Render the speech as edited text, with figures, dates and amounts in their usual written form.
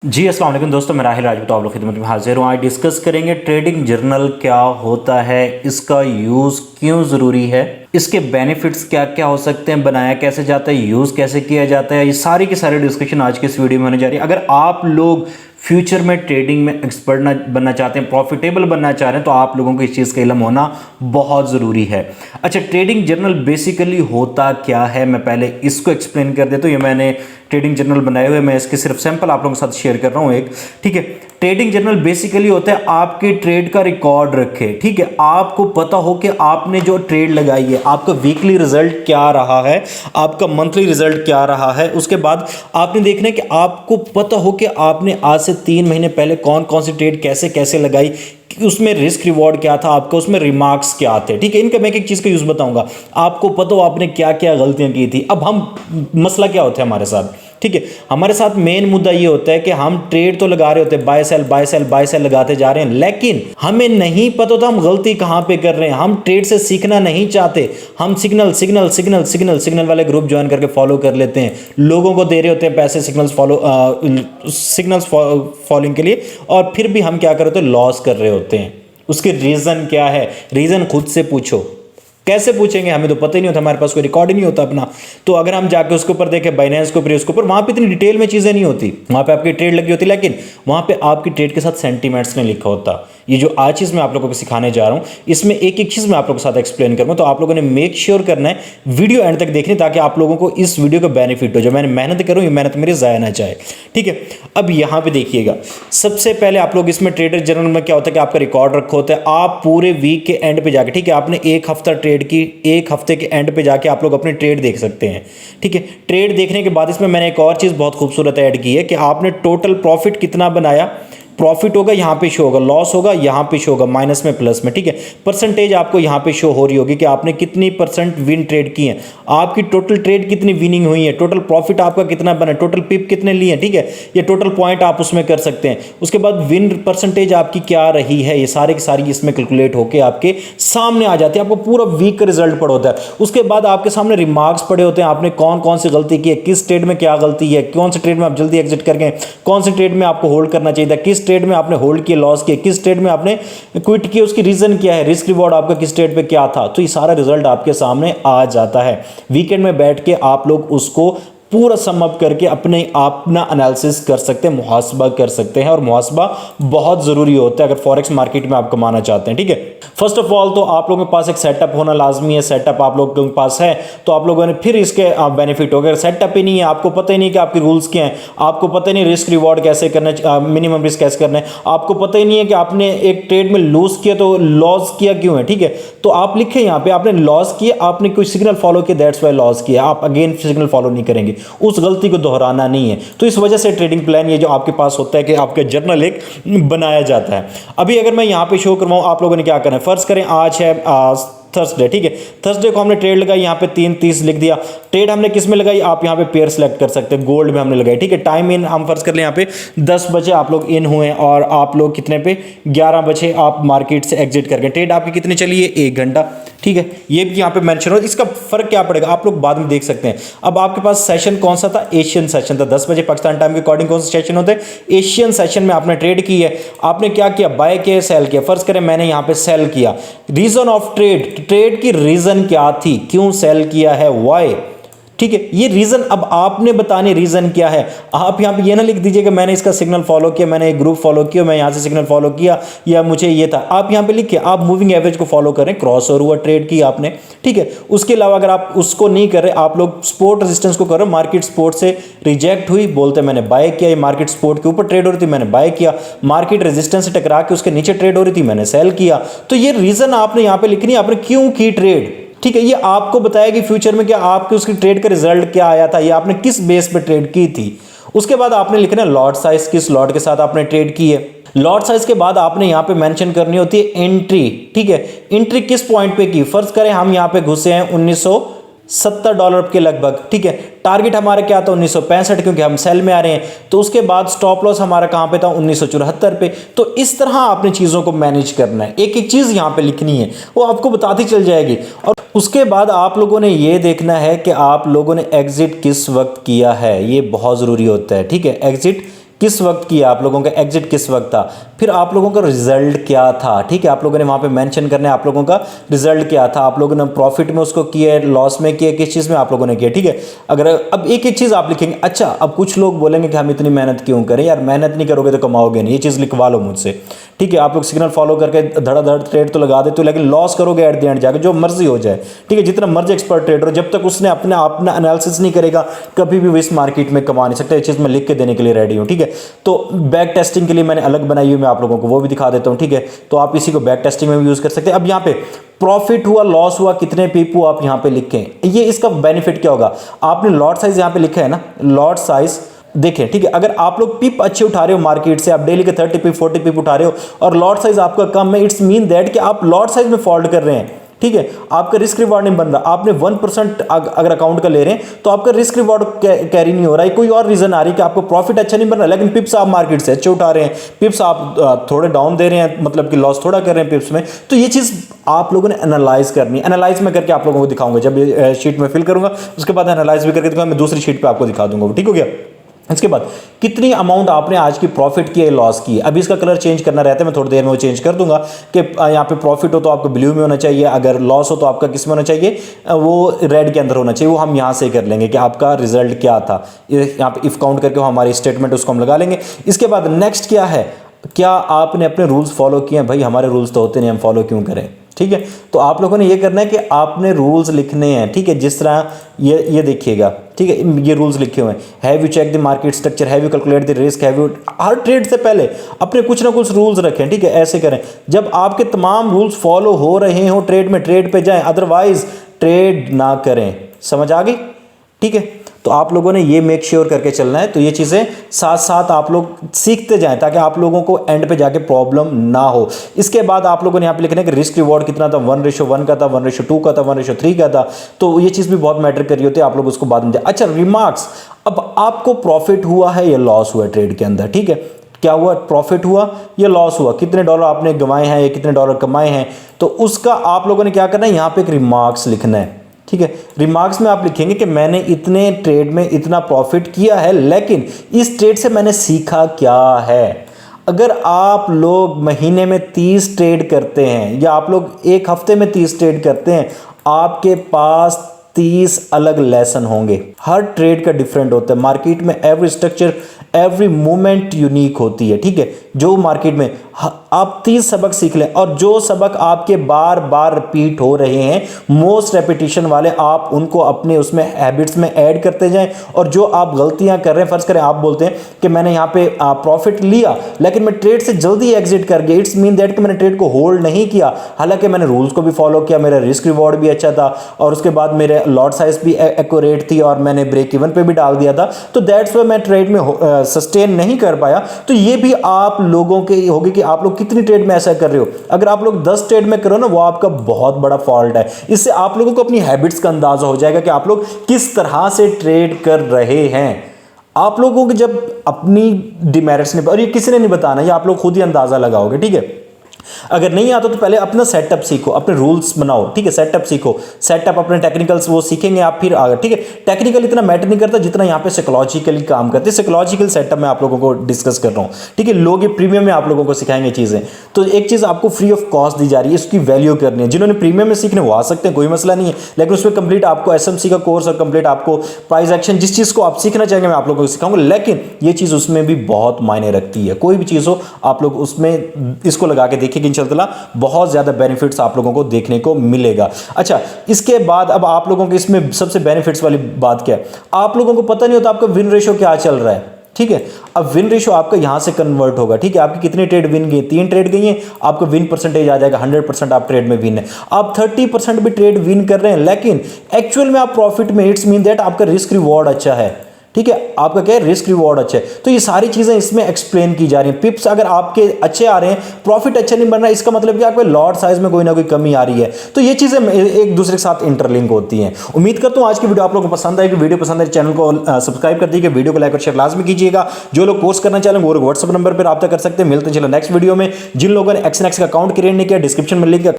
जी अस्सलाम वालेकुम दोस्तों, मैं राहिल राजपूत आप लोग खिदमत में हाजिर हूँ। आज डिस्कस करेंगे ट्रेडिंग जर्नल क्या होता है, इसका यूज़ क्यों ज़रूरी है, इसके बेनिफिट्स क्या क्या हो सकते हैं, बनाया कैसे जाता है, यूज़ कैसे किया जाता है। ये सारी की सारी डिस्कशन आज की इस वीडियो में होने जा रही है। अगर आप लोग फ्यूचर में ट्रेडिंग में एक्सपर्ट बनना चाहते हैं, प्रॉफिटेबल बनना चाह रहे हैं, तो आप लोगों को इस चीज़ का इल्म होना बहुत ज़रूरी है। अच्छा, ट्रेडिंग जर्नल बेसिकली होता क्या है, मैं पहले इसको एक्सप्लेन कर देता हूँ। ये मैंने ट्रेडिंग जर्नल बनाए हुए, मैं इसके सिर्फ सैंपल आप लोगों के साथ शेयर कर रहा हूँ एक। ठीक है, ट्रेडिंग जर्नल बेसिकली होता है आपके ट्रेड का रिकॉर्ड रखे। ठीक है, आपको पता हो कि आपने जो ट्रेड लगाई है, आपका वीकली रिजल्ट क्या रहा है, आपका मंथली रिजल्ट क्या रहा है। उसके बाद आपने देखना है कि आपको पता हो कि आपने आज से 3 महीने पहले कौन कौन सी ट्रेड कैसे कैसे लगाई, कि उसमें रिस्क रिवॉर्ड क्या था आपका, उसमें रिमार्क्स क्या थे। ठीक है, इनका मैं एक चीज़ का यूज़ बताऊंगा, आपको पता हो आपने क्या क्या गलतियां की थी। अब हम मसला क्या होता है हमारे साथ, ठीक है, हमारे साथ मेन मुद्दा ये होता है कि हम ट्रेड तो लगा रहे होते हैं, buy sell buy sell buy sell लगाते जा रहे हैं, लेकिन हमें नहीं पता होता हम गलती कहां पे कर रहे हैं। हम ट्रेड से सीखना नहीं चाहते, हम signal signal signal signal signal वाले ग्रुप ज्वाइन करके फॉलो कर लेते हैं, लोगों को दे रहे होते हैं पैसे सिग्नल्स फॉलोइंग के लिए, और फिर भी हम क्या कर रहे होते हैं, लॉस कर रहे होते हैं। उसके रीजन क्या है, रीजन खुद से पूछो। कैसे पूछेंगे, हमें तो पता ही नहीं होता, हमारे पास कोई रिकॉर्ड ही नहीं होता अपना। तो अगर हम जाके उसके ऊपर देखें, बाइनेंस के ऊपर, उसके ऊपर, वहां पे इतनी डिटेल में चीजें नहीं होती, वहां पे आपकी ट्रेड लगी होती, लेकिन वहां पे आपकी ट्रेड के साथ सेंटीमेंट्स नहीं लिखा होता। ये जो आज चीज मैं आप लोगों को सिखाने जा रहा हूं, इसमें एक एक चीज मैं आप लोगों के साथ एक्सप्लेन करूंगा। तो आप लोगों ने मेक श्योर करना है वीडियो एंड तक देखनी, ताकि आप लोगों को इस वीडियो का बेनिफिट हो। जो मैंने मेहनत करूं, ये मेहनत मेरी जाया ना जाए। ठीक है, अब यहां पे देखिएगा, सबसे पहले आप लोग इसमें ट्रेडर जर्नल में क्या होता है कि आपका रिकॉर्ड रखा होता है। आप पूरे वीक के एंड पे जाके, ठीक है, आपने एक हफ्ता ट्रेड की, एक हफ्ते के एंड पे जाके आप लोग अपनी ट्रेड देख सकते हैं। ठीक है, ट्रेड देखने के बाद इसमें मैंने एक और चीज बहुत खूबसूरत ऐड की है कि आपने टोटल प्रॉफिट कितना बनाया। प्रॉफिट होगा यहां पे शो होगा, लॉस होगा यहां पे शो होगा, माइनस में प्लस में। ठीक है, परसेंटेज आपको यहां पे शो हो रही होगी कि आपने कितनी परसेंट विन ट्रेड की है, आपकी टोटल ट्रेड कितनी विनिंग हुई है, टोटल प्रॉफिट आपका कितना बना, टोटल पिप कितने लिए। ठीक है, ये टोटल पॉइंट आप उसमें कर सकते हैं। उसके बाद विन परसेंटेज आपकी क्या रही है, ये सारे की सारी इसमें कैलकुलेट होकर आपके सामने आ जाती है। आपको पूरा वीक का रिजल्ट पड़ा होता है। उसके बाद आपके सामने रिमार्क्स पड़े होते हैं, आपने कौन कौन सी गलती की है, किस ट्रेड में क्या गलती है, कौन से ट्रेड में आप जल्दी एग्जिट कर गए, कौन से ट्रेड में आपको होल्ड करना चाहिए था, किस ट्रेड में आपने होल्ड किया लॉस किया, किस ट्रेड में आपने क्विट किया, उसकी रीजन क्या है, रिस्क रिवॉर्ड आपका किस ट्रेड पे क्या था। तो ये सारा रिजल्ट आपके सामने आ जाता है। वीकेंड में बैठ के आप लोग उसको पूरा सम अप करके अपना एनालिसिस कर सकते हैं, मुहासबा कर सकते हैं। और मुहासबा बहुत जरूरी होता है अगर फॉरेक्स मार्केट में आप कमाना चाहते हैं। ठीक है, फर्स्ट ऑफ ऑल तो आप लोगों के पास एक सेटअप होना लाजमी है। सेटअप आप लोगों के पास है तो आप लोगों ने फिर इसके बेनिफिट हो गए। सेटअप ही नहीं है, आपको पता ही नहीं कि आपके रूल्स क्या हैं, आपको पता ही नहीं रिस्क रिवॉर्ड कैसे करना, मिनिमम रिस्क कैसे करना है, आपको पता ही नहीं है कि आपने एक ट्रेड में लूज किया तो लॉस किया क्यों है। ठीक है, तो आप लिखे यहाँ पे आपने लॉस किया, आपने कोई सिग्नल फॉलो किया, दैट्स वाई लॉस किया, आप अगेन सिग्नल फॉलो नहीं करेंगे, उस गलती को दोहराना नहीं है। तो इस वजह से ट्रेडिंग प्लान ये जो आपके पास होता है कि आपका जर्नल एक बनाया जाता है। अभी अगर मैं यहां पे शो करवाऊं, आप लोगों ने क्या करना है, फर्ज करें आज है थर्सडे। ठीक है, थर्सडे को हमने ट्रेड लगाई, यहाँ पे 3:30 लिख दिया। ट्रेड हमने किस में लगाई, आप यहाँ पे पेयर सेलेक्ट कर सकते हैं, गोल्ड में हमने लगाई। ठीक है, टाइम इन हम फर्ज कर ले यहाँ पे 10 बजे आप लोग इन हुए और आप लोग कितने पे 11 बजे आप मार्केट से एग्जिट कर गए। ट्रेड आपकी कितनी चली है, 1 घंटा। ठीक है, ये भी यहाँ पे मेंशन हो, इसका फर्क क्या पड़ेगा आप लोग बाद में देख सकते हैं। अब आपके पास सेशन कौन सा था, एशियन सेशन था। 10 बजे पाकिस्तान टाइम के अकॉर्डिंग कौन सा सेशन होता है, एशियन सेशन में आपने ट्रेड की है। आपने क्या किया, बाय किया, सेल किया। फर्ज करें मैंने यहाँ पे सेल किया। रीजन ऑफ ट्रेड, ट्रेड की रीजन क्या थी, क्यों सेल किया है, व्हाई। ठीक है, ये रीजन अब आपने बताने रीजन क्या है। आप यहां पे ये ना लिख दीजिए कि मैंने इसका सिग्नल फॉलो किया, मैंने एक ग्रुप फॉलो किया, मैं यहां से सिग्नल फॉलो किया या मुझे ये था। आप यहां पे लिखिए आप मूविंग एवरेज को फॉलो करें, क्रॉस ओवर हुआ ट्रेड की आपने। ठीक है, उसके अलावा अगर आप उसको नहीं कर रहे, आप लोग सपोर्ट रेजिस्टेंस को करो, मार्केट सपोर्ट से रिजेक्ट हुई, बोलते मैंने बाय किया, ये मार्केट सपोर्ट के ऊपर ट्रेड हो रही थी, मैंने बाय किया, मार्केट रेजिस्टेंस से टकरा के उसके नीचे ट्रेड हो रही थी, मैंने सेल किया। तो ये रीजन आपने यहां पे लिखनी है, आपने क्यों की ट्रेड। ठीक है, ये आपको बताया कि फ्यूचर में क्या आपके उसकी ट्रेड का रिजल्ट क्या आया था, ये आपने किस बेस पे ट्रेड की थी। उसके बाद आपने लिखना है लॉट साइज, किस लॉट के साथ आपने ट्रेड की है। लॉट साइज के बाद आपने यहां पे मेंशन करनी होती है एंट्री। ठीक है, एंट्री किस पॉइंट पे की, फर्ज करें हम यहां पे घुसे हैं $1970 के लगभग। ठीक है, टारगेट हमारा क्या था 1965, क्योंकि हम सेल में आ रहे हैं। तो उसके बाद स्टॉप लॉस हमारा कहां पे था 1974 पे। तो इस तरह आपने चीजों को मैनेज करना है, एक एक चीज यहां पे लिखनी है, वो आपको बताती चल जाएगी। और उसके बाद आप लोगों ने ये देखना है कि आप लोगों ने एग्जिट किस वक्त किया है, ये बहुत जरूरी होता है। ठीक है, एग्जिट किस वक्त किया, आप लोगों का एग्जिट किस वक्त था, फिर आप लोगों का रिजल्ट क्या था, ठीक है, आप लोगों ने वहां पे मेंशन करना है आप लोगों का रिजल्ट क्या था, आप लोगों ने प्रॉफिट में उसको किया है, लॉस में किया, किस चीज में आप लोगों ने किया, ठीक है। अगर अब एक एक चीज आप लिखेंगे, अच्छा अब कुछ लोग बोलेंगे कि हम इतनी मेहनत क्यों करें यार, मेहनत नहीं करोगे तो कमाओगे नहीं, ये चीज लिखवा लो मुझसे, ठीक है। आप लोग सिग्नल फॉलो करके धड़ाधड़ ट्रेड तो लगा देते हो, लेकिन लॉस करोगे एट द एंड जाकर, जो मर्जी हो जाए, ठीक है, जितना मर्जी एक्सपर्ट ट्रेडर हो, जब तक उसने अपना एनालिसिस नहीं करेगा कभी भी इस मार्केट में कमा नहीं सकता। ये चीज मैं लिख के देने के लिए रेडी हूं, ठीक है। तो बैक टेस्टिंग के लिए मैंने अलग बनाई हुई, मैं आप लोगों को वो भी दिखा देता हूं, ठीक है। तो आप इसी को बैक टेस्टिंग में भी यूज कर सकते हैं। अब यहाँ पे प्रॉफिट हुआ, लॉस हुआ, कितने पीप हुआ, आप यहां पे लिखें। ये इसका बेनिफिट क्या होगा, आपने लॉट साइज यहां पे लिखा है ना, लॉट साइज देखें, ठीक है। अगर आप लोग पिप अच्छे उठा रहे हो मार्केट से, आप डेली के 30 पिप 40 पिप उठा रहे हो और लॉट साइज आपका कम है, इट्स मीन दैट कि आप लॉट साइज में फॉल्ट कर रहे हैं, ठीक है। आपका रिस्क रिवॉर्ड नहीं बन रहा, आपने 1% अगर अकाउंट का ले रहे हैं तो आपका रिस्क रिवॉर्ड कैरी नहीं हो रहा है, कोई और रीजन आ रही है कि आपको प्रॉफिट अच्छा नहीं बन रहा, लेकिन पिप्स आप मार्केट से अच्छे उठा रहे हैं, पिप्स आप थोड़े डाउन दे रहे हैं, मतलब कि लॉस थोड़ा कर रहे हैं पिप्स में। तो ये चीज आप लोगों ने एनालाइज करनी है, एनालाइज में करके आप लोगों को दिखाऊंगा, जब ये शीट में फिल करूंगा उसके बाद एनालाइज भी करके दिखाऊंगा, मैं दूसरी शीट पे आपको दिखा दूंगा, ठीक हो गया। इसके बाद कितनी अमाउंट आपने आज की प्रॉफिट की है, लॉस की है। अभी इसका कलर चेंज करना रहता है, मैं थोड़ी देर में वो चेंज कर दूंगा कि यहाँ पे प्रॉफिट हो तो आपको ब्लू में होना चाहिए, अगर लॉस हो तो आपका किस में होना चाहिए, वो रेड के अंदर होना चाहिए। वो हम यहाँ से कर लेंगे कि आपका रिजल्ट क्या था, यहाँ पे इफ काउंट करके हमारी स्टेटमेंट उसको हम लगा लेंगे। इसके बाद नेक्स्ट क्या है, क्या आपने अपने रूल्स फॉलो किए हैं। भाई हमारे रूल्स तो होते नहीं, हम फॉलो क्यों करें, ठीक है। तो आप लोगों ने ये करना है कि आपने रूल्स लिखने हैं, ठीक है। जिस तरह ये देखिएगा, ठीक है, ये रूल्स लिखे हुए हैं, have you check the market structure, have you calculate the risk, have you, हर ट्रेड से पहले अपने कुछ ना कुछ रूल्स रखें, ठीक है। ऐसे करें जब आपके तमाम रूल्स फॉलो हो रहे हो, ट्रेड में ट्रेड पे जाएं, अदरवाइज ट्रेड ना करें। समझ आ गई, ठीक है। तो आप लोगों ने ये मेक श्योर करके चलना है। तो ये चीज़ें साथ साथ आप लोग सीखते जाएं ताकि आप लोगों को एंड पे जाके प्रॉब्लम ना हो। इसके बाद आप लोगों ने यहाँ पे लिखना है कि रिस्क रिवॉर्ड कितना था, 1:1 का था, 1:2 का था, 1:3 का था। तो ये चीज़ भी बहुत मैटर कर रही होती है, आप लोग उसको बाद में। अच्छा, रिमार्क्स, अब आपको प्रॉफिट हुआ है या लॉस हुआ है ट्रेड के अंदर, ठीक है। क्या हुआ, प्रॉफिट हुआ या लॉस हुआ, कितने डॉलर आपने गंवाए हैं या कितने डॉलर कमाए हैं, तो उसका आप लोगों ने क्या करना है, यहाँ पे एक रिमार्क्स लिखना है, ठीक है। रिमार्क्स में आप लिखेंगे कि मैंने इतने ट्रेड में इतना प्रॉफिट किया है, लेकिन इस ट्रेड से मैंने सीखा क्या है। अगर आप लोग महीने में 30 ट्रेड करते हैं या आप लोग एक हफ्ते में 30 ट्रेड करते हैं, आपके पास 30 अलग लेसन होंगे। हर ट्रेड का डिफरेंट होता है मार्केट में, every structure every movement unique होती है, ठीक है। जो मार्केट में आप 30 सबक सीख लें, और जो सबक आपके बार बार रिपीट हो रहे हैं, मोस्ट रेपिटेशन वाले, आप उनको अपने उसमें हैबिट्स में ऐड करते जाएं। और जो आप गलतियां कर रहे हैं, फर्ज करें आप बोलते हैं कि मैंने यहां पे प्रॉफिट लिया लेकिन मैं ट्रेड से जल्दी एग्जिट कर गया, इट्स मीन दैट कि मैंने ट्रेड को होल्ड नहीं किया, हालांकि मैंने रूल्स को भी फॉलो किया, मेरा रिस्क रिवॉर्ड भी अच्छा था और उसके बाद मेरे लॉट साइज भी एक्यूरेट थी और मैंने ब्रेक इवन पे भी डाल दिया था, तो दैट्स व्हाई मैं ट्रेड में सस्टेन नहीं कर पाया। तो ये भी आप लोगों के होगी कि आप लोग कितनी ट्रेड में ऐसा कर रहे हो। अगर आप लोग 10 ट्रेड में करो ना, वो आपका बहुत बड़ा फॉल्ट है। इससे आप लोगों को अपनी हैबिट्स का अंदाजा हो जाएगा कि आप लोग किस तरह से ट्रेड कर रहे हैं। आप लोगों को जब अपनी डिमेरिट्स ने, और ये किसी ने नहीं बताना, ये आप लोग खुद ही अंदाजा लगाओगे, ठीक है। अगर नहीं आता तो पहले अपना सेटअप सीखो, अपने रूल्स बनाओ, ठीक है। सेटअप सीखो, सेटअप अपने टेक्निकल्स वो सीखेंगे आप, फिर आगे, ठीक है। टेक्निकल इतना मैटर नहीं करता जितना यहाँ पे साइकोलॉजिकली काम करते हैं। साइकोलॉजिकल सेटअप में आप लोगों को डिस्कस कर रहा हूँ, ठीक है। लोग ये प्रीमियम में आप लोगों को सिखाएंगे चीजें। तो एक चीज आपको फ्री ऑफ कॉस्ट दी जा रही है, इसकी वैल्यू करनी है। जिन्होंने प्रीमियम में सीखने वो आ सकते हैं, कोई मसला नहीं है, लेकिन उसमें कंप्लीट आपको एसएमसी का कोर्स और कंप्लीट आपको प्राइस एक्शन, जिस चीज को आप सीखना चाहेंगे मैं आप लोगों को सिखाऊंगा। लेकिन ये चीज उसमें भी बहुत मायने रखती है। कोई भी चीज हो आप लोग उसमें इसको लगा के देखिए कि इंशाअल्लाह बहुत ज्यादा बेनिफिट्स आप लोगों को देखने को मिलेगा। अच्छा, इसके बाद अब आप लोगों के इसमें सबसे बेनिफिट्स वाली बात क्या है, आप लोगों को पता नहीं होता आपका विन रेशो क्या चल रहा है, ठीक है। अब विन रेशो आपका यहां से कन्वर्ट होगा, ठीक है। आपकी कितनी ट्रेड विन गई, 3 ट्रेड गई हैं, आपको विन परसेंटेज आ जाएगा 100%। आप ट्रेड में विन है, आप 30% भी ट्रेड विन कर रहे हैं, लेकिन एक्चुअल में आप प्रॉफिट में, इट्स मीन दैट आपका रिस्क रिवॉर्ड अच्छा है, ठीक है। आपका क्या है, रिस्क रिवॉर्ड अच्छा है। तो ये सारी चीजें इसमें एक्सप्लेन की जा रही हैं। पिप्स अगर आपके अच्छे आ रहे हैं, प्रॉफिट अच्छा नहीं बन रहा है, इसका मतलब कि आपके लॉट साइज में कोई ना कोई कमी आ रही है। तो ये चीजें एक दूसरे के साथ इंटरलिंक होती हैं। उम्मीद करता हूं आज की वीडियो आप लोगों को पसंद आएगी। वीडियो पसंद आए चैनल को सब्सक्राइब कर दीजिए, वीडियो को लाइक और शेयर लाजमी कीजिएगा। जो लोग कोर्स करना चाहेंगे वो व्हाट्सएप नंबर पर रब्ता कर सकते हैं। मिलते हैं चलो नेक्स्ट वीडियो में। जिन लोगों ने एक्सएनएक्स का अकाउंट क्रिएट नहीं किया, डिस्क्रिप्शन में लिंक